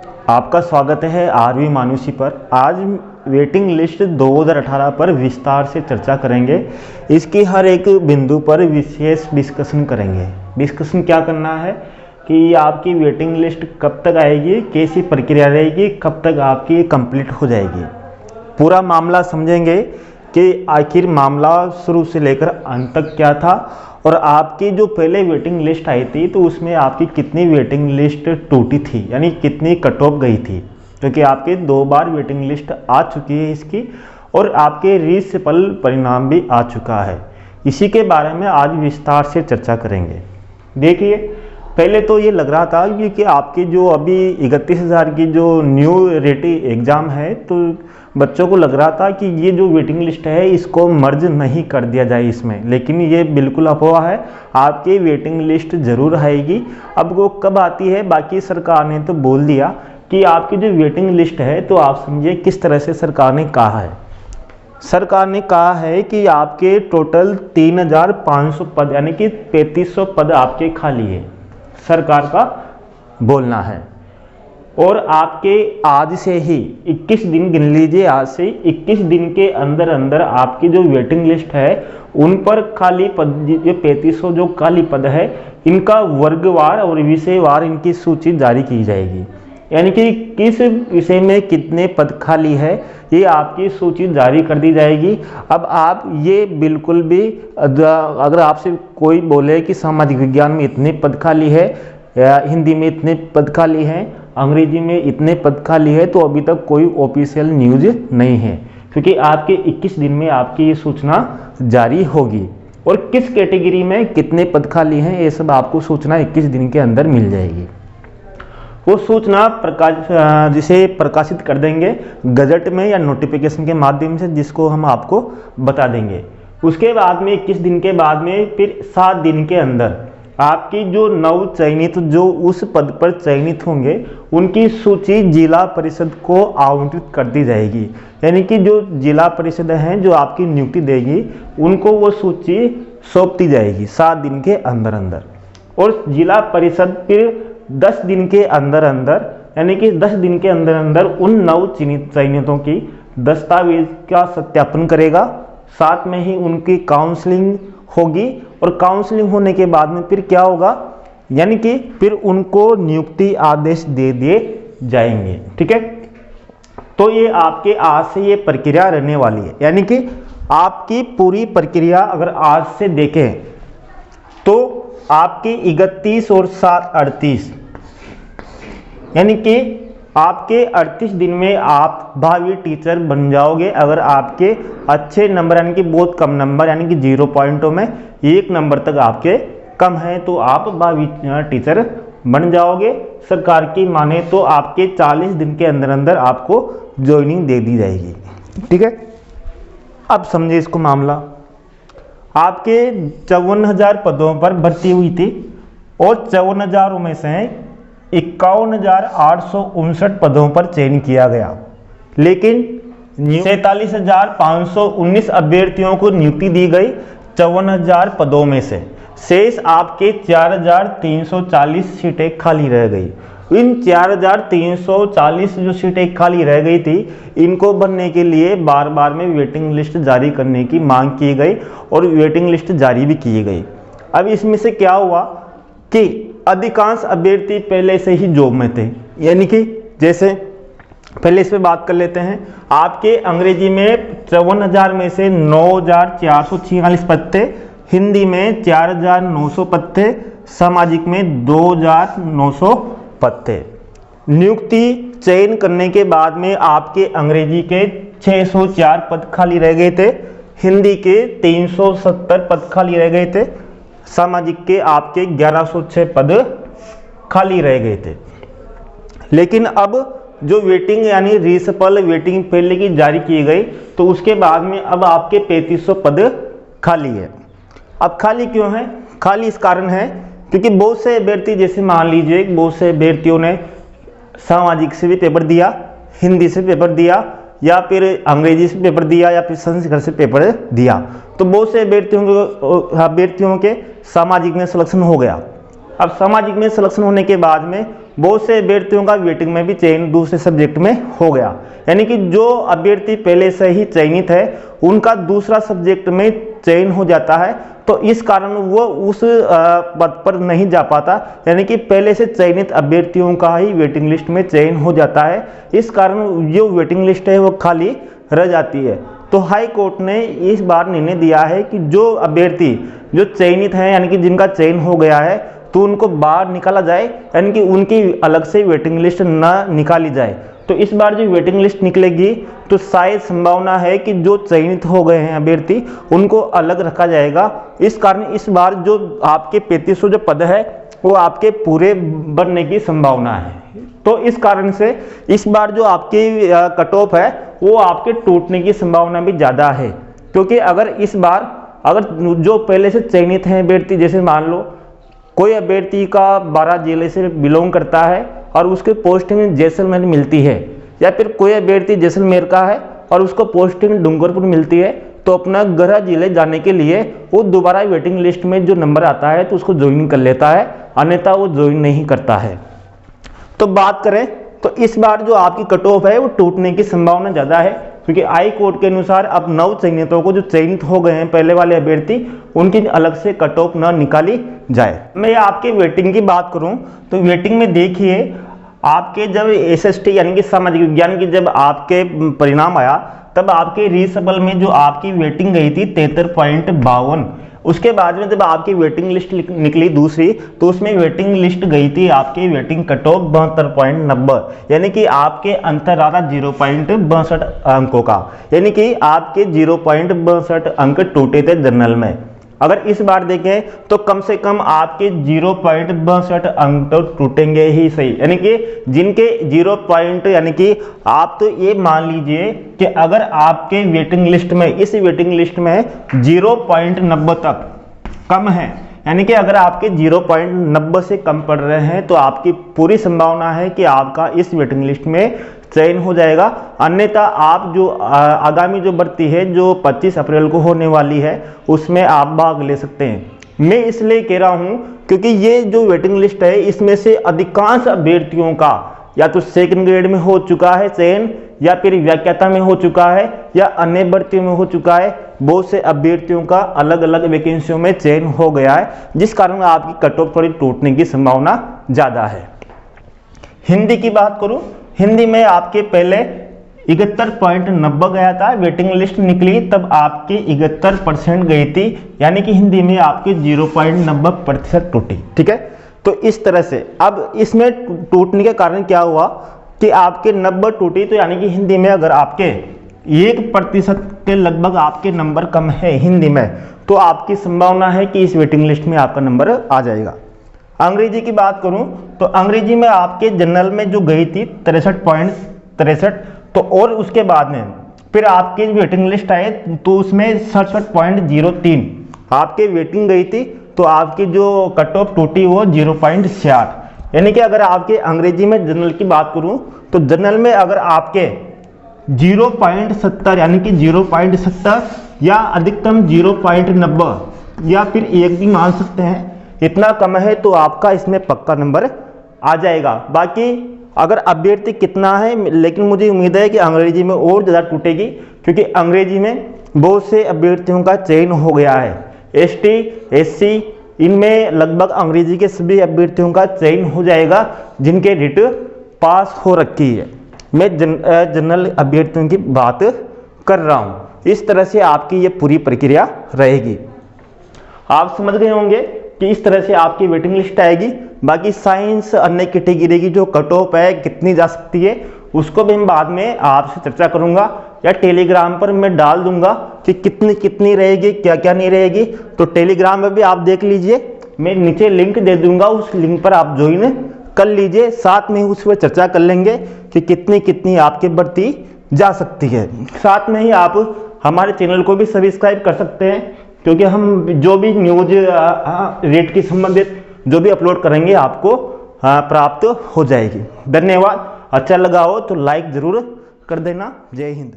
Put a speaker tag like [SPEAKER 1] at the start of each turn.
[SPEAKER 1] आपका स्वागत है आरवी मानुषी पर। आज वेटिंग लिस्ट 2018 पर विस्तार से चर्चा करेंगे। इसकी हर एक बिंदु पर विशेष डिस्कशन करेंगे। डिस्कशन क्या करना है कि आपकी वेटिंग लिस्ट कब तक आएगी, कैसी प्रक्रिया रहेगी, कब तक आपकी कंप्लीट हो जाएगी, पूरा मामला समझेंगे कि आखिर मामला शुरू से लेकर अंत तक क्या था और आपकी जो पहले वेटिंग लिस्ट आई थी तो उसमें आपकी कितनी वेटिंग लिस्ट टूटी थी, यानी कितनी कट ऑफ गई थी, क्योंकि आपके 2 बार वेटिंग लिस्ट आ चुकी है इसकी और आपके रीसफल परिणाम भी आ चुका है। इसी के बारे में आज विस्तार से चर्चा करेंगे। देखिए, पहले तो ये लग रहा था कि आपकी जो अभी 31,000 की जो न्यू रेटी एग्ज़ाम है तो बच्चों को लग रहा था कि ये जो वेटिंग लिस्ट है इसको मर्ज नहीं कर दिया जाए इसमें, लेकिन ये बिल्कुल अफवाह है। आपकी वेटिंग लिस्ट ज़रूर आएगी। अब वो कब आती है, बाकी सरकार ने तो बोल दिया कि आपकी जो वेटिंग लिस्ट है तो आप समझिए किस तरह से सरकार ने कहा है। सरकार ने कहा है कि आपके टोटल 3,500 पद यानी कि 3,500 पद आपके खाली है, सरकार का बोलना है। और आपके आज से ही 21 दिन गिन लीजिए, आज से 21 दिन के अंदर अंदर आपकी जो वेटिंग लिस्ट है उन पर खाली पद, जो 3500 जो खाली पद है इनका वर्गवार और विषयवार इनकी सूची जारी की जाएगी। यानी कि किस विषय में कितने पद खाली है ये आपकी सूची जारी कर दी जाएगी। अब आप ये बिल्कुल भी, अगर आपसे कोई बोले कि सामाजिक विज्ञान में इतने पद खाली है या हिंदी में इतने पद खाली हैं, अंग्रेजी में इतने पद खाली है, तो अभी तक कोई ऑफिशियल न्यूज़ नहीं है, क्योंकि आपके 21 दिन में आपकी ये सूचना जारी होगी। और किस कैटेगरी में कितने पद खाली हैं ये सब आपको सूचना 21 दिन के अंदर मिल जाएगी। वो सूचना जिसे प्रकाशित कर देंगे गजट में या नोटिफिकेशन के माध्यम से, जिसको हम आपको बता देंगे। उसके बाद में 21 दिन के बाद में फिर 7 दिन के अंदर आपकी जो नव चयनित जो उस पद पर चयनित होंगे उनकी सूची जिला परिषद को आवंटित कर दी जाएगी। यानी कि जो जिला परिषद हैं जो आपकी नियुक्ति देगी उनको वो सूची सौंप दी जाएगी 7 दिन के अंदर अंदर। और जिला परिषद फिर 10 दिन के अंदर अंदर, यानी कि 10 दिन के अंदर अंदर उन नव चयनितों की दस्तावेज का सत्यापन करेगा। साथ में ही उनकी काउंसलिंग होगी और काउंसलिंग होने के बाद में फिर क्या होगा, यानी कि फिर उनको नियुक्ति आदेश दे दिए जाएंगे। ठीक है, तो ये आपके आज से ये प्रक्रिया रहने वाली है। यानी कि आपकी पूरी प्रक्रिया अगर आज से देखें तो आपकी 31 और 7 38, यानी कि आपके 38 दिन में आप भावी टीचर बन जाओगे। अगर आपके अच्छे नंबर, यानी कि बहुत कम नंबर, यानी कि 0 पॉइंटों में 1 नंबर तक आपके कम है तो आप भावी टीचर बन जाओगे। सरकार की माने तो आपके 40 दिन के अंदर अंदर आपको ज्वाइनिंग दे दी जाएगी। ठीक है, अब समझिए इसको मामला। आपके 54,000 पदों पर भर्ती हुई थी और 54,000 में से 51,859 पदों पर चयन किया गया, लेकिन 47,519 अभ्यर्थियों को नियुक्ति दी गई 54,000 पदों में से। शेष आपके 4,340 सीटें खाली रह गई। इन 4,340 जो सीटें खाली रह गई थी इनको भरने के लिए बार बार में वेटिंग लिस्ट जारी करने की मांग की गई और वेटिंग लिस्ट जारी भी की गई। अब इसमें से क्या हुआ कि अधिकांश अभ्यर्थी पहले से ही जॉब में थे। यानी कि जैसे पहले इस पे बात कर लेते हैं। आपके अंग्रेजी में 54,000 में से 9,446 पद थे, हिंदी में 4,900 पद थे, सामाजिक में 2,900 पद थे। नियुक्ति चयन करने के बाद में आपके अंग्रेजी के 604 पद खाली रह गए थे, हिंदी के 370 पद खाली रह गए थे, सामाजिक के आपके 1106 पद खाली रह गए थे। लेकिन अब जो वेटिंग यानी रीसफल वेटिंग पहले की जारी की गई तो उसके बाद में अब आपके 3500 पद खाली है। अब खाली क्यों है? खाली इस कारण है क्योंकि बहुत से अभ्यर्थी, जैसे मान लीजिए बहुत से अभ्यर्थियों ने सामाजिक से भी पेपर दिया, हिंदी से पेपर दिया या फिर अंग्रेजी से पेपर दिया या फिर संस्कृत से पेपर दिया, तो बहुत से अभ्यर्थियों के सामाजिक में सिलेक्शन हो गया। अब सामाजिक में सिलेक्शन होने के बाद में बहुत से अभ्यर्थियों का वेटिंग में भी चयन दूसरे सब्जेक्ट में हो गया, यानी कि जो अभ्यर्थी पहले से ही चयनित है उनका दूसरा सब्जेक्ट में चयन हो जाता है, तो इस कारण वो उस पद पर नहीं जा पाता, यानी कि पहले से चयनित अभ्यर्थियों का ही वेटिंग लिस्ट में चयन हो जाता है। इस कारण जो वेटिंग लिस्ट है वो खाली रह जाती है। तो हाई कोर्ट ने इस बार निर्णय दिया है कि जो अभ्यर्थी जो चयनित हैं, यानी कि जिनका चयन हो गया है, तो उनको बाहर निकाला जाए, यानी कि उनकी अलग से वेटिंग लिस्ट ना निकाली जाए। तो इस बार जो वेटिंग लिस्ट निकलेगी तो शायद संभावना है कि जो चयनित हो गए हैं अभ्यर्थी उनको अलग रखा जाएगा। इस कारण इस बार जो आपके 3500 जो पद है वो आपके पूरे बनने की संभावना है। तो इस कारण से इस बार जो आपकी कट ऑफ है वो आपके टूटने की संभावना भी ज़्यादा है, क्योंकि अगर इस बार अगर जो पहले से चयनित हैं अभ्यर्थी, जैसे मान लो कोई अभ्यर्थी का 12 जिले से बिलोंग करता है और उसके पोस्टिंग जैसलमेर मिलती है, या फिर कोई अभ्यर्थी जैसलमेर का है और उसको पोस्टिंग डूंगरपुर मिलती है, तो अपना गृह जिले जाने के लिए वो दोबारा वेटिंग लिस्ट में जो नंबर आता है तो उसको ज्वाइन कर लेता है, अन्यथा वो ज्वाइन नहीं करता है। तो बात करें तो इस बार जो आपकी कट ऑफ है वो टूटने की संभावना ज़्यादा है, क्योंकि हाई कोर्ट के अनुसार अब नव चयनितों को जो चयनित हो गए हैं पहले वाले अभ्यर्थी उनकी अलग से कट ऑफ न निकाली जाए। मैं आपके वेटिंग की बात करूं तो वेटिंग में देखिए आपके जब एसएसटी यानी कि सामाजिक विज्ञान की जब आपके परिणाम आया तब आपके रीसबल में जो आपकी वेटिंग गई थी 73.52। उसके बाद में जब आपकी वेटिंग लिस्ट निकली दूसरी तो उसमें वेटिंग लिस्ट गई थी आपकी वेटिंग कट ऑफ 72.90, यानी कि आपके अंतर आ रहा 0.62 अंकों का, यानी कि आपके 0.62 अंक टूटे थे जनरल में। अगर इस बार देखें तो कम से कम आपके 0.62 अंक तो टूटेंगे ही सही, यानी कि जिनके 0 यानी कि आप तो ये मान लीजिए कि अगर आपके वेटिंग लिस्ट में इस वेटिंग लिस्ट में 0.90 तक कम है, यानी कि अगर आपके 0.90 से कम पड़ रहे हैं तो आपकी पूरी संभावना है कि आपका इस वेटिंग लिस्ट में चयन हो जाएगा, अन्यथा आप जो आगामी जो भर्ती है जो 25 अप्रैल को होने वाली है उसमें आप भाग ले सकते हैं। मैं इसलिए कह रहा हूं क्योंकि ये जो वेटिंग लिस्ट है इसमें से अधिकांश अभ्यर्थियों का या तो सेकंड ग्रेड में हो चुका है चयन, या फिर व्याख्याता में हो चुका है, या अन्य भर्तियों में हो चुका है। बहुत से अभ्यर्थियों का अलग अलग वैकेंसियों में चयन हो गया है, जिस कारण आपकी कट ऑफ थोड़ी टूटने की संभावना ज़्यादा है। हिंदी की बात करूं, हिंदी में आपके पहले 71.90 गया था, वेटिंग लिस्ट निकली तब आपकी 71% गई थी, यानी कि हिंदी में आपकी 0.90% टूटी। ठीक है, तो इस तरह से अब इसमें टूटने के कारण क्या हुआ कि आपके 90 टूटी, तो यानी कि हिंदी में अगर आपके 1% के लगभग आपके नंबर कम है हिंदी में, तो आपकी संभावना है कि इस वेटिंग लिस्ट में आपका नंबर आ जाएगा। अंग्रेजी की बात करूं तो अंग्रेजी में आपके जनरल में जो गई थी 63.63, तो और उसके बाद में फिर आपकी वेटिंग लिस्ट आए तो उसमें 67.03 आपके वेटिंग गई थी, तो आपकी जो कट ऑफ टूटी वो 0.66, यानी कि अगर आपके अंग्रेजी में जनरल की बात करूं तो जनरल में अगर आपके 0.70 यानी कि 0.70 या अधिकतम 0.90 या फिर एक भी मान सकते हैं, इतना कम है तो आपका इसमें पक्का नंबर आ जाएगा। बाकी अगर अभ्यर्थी कितना है, लेकिन मुझे उम्मीद है कि अंग्रेजी में और ज़्यादा टूटेगी, क्योंकि अंग्रेजी में बहुत से अभ्यर्थियों का चयन हो गया है। एसटी, एससी इनमें लगभग अंग्रेजी के सभी अभ्यर्थियों का चयन हो जाएगा जिनके रिट पास हो रखी है। मैं जनरल अभ्यर्थियों की बात कर रहा हूँ। इस तरह से आपकी ये पूरी प्रक्रिया रहेगी। आप समझ गए होंगे कि इस तरह से आपकी वेटिंग लिस्ट आएगी। बाकी साइंस अन्य कैटेगरी की जो कट ऑफ है कितनी जा सकती है उसको भी मैं बाद में आपसे चर्चा करूंगा, या टेलीग्राम पर मैं डाल दूंगा कि कितनी कितनी रहेगी, क्या क्या नहीं रहेगी। तो टेलीग्राम में भी आप देख लीजिए, मैं नीचे लिंक दे दूंगा, उस लिंक पर आप ज्वाइन कर लीजिए, साथ में उस पर चर्चा कर लेंगे कि कितनी कितनी आपकी भर्ती जा सकती है। साथ में ही आप हमारे चैनल को भी सब्सक्राइब कर सकते हैं, क्योंकि हम जो भी न्यूज रेट की संबंधित जो भी अपलोड करेंगे आपको प्राप्त हो जाएगी। धन्यवाद। अच्छा लगा हो तो लाइक जरूर कर देना। जय हिंद।